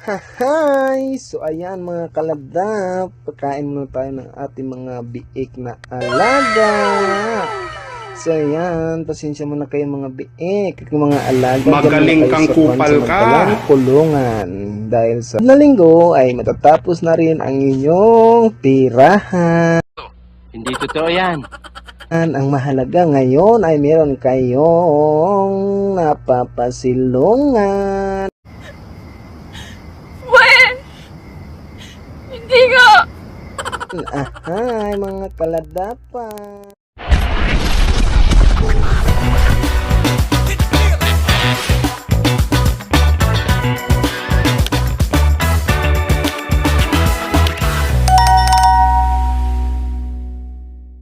Hi! So ayan mga kaladap, pagkain muna tayo ng ating mga biik na alaga. So ayan, pasensya muna kayo mga biik, mga alaga. Magaling kang kupal ka. Kulungan. Dahil sa linggo ay matatapos na rin ang inyong tirahan. Hindi totoo yan. Ang mahalaga ngayon ay meron kayong napapasilungan. Hindi nga! Ahay mga kaladapan.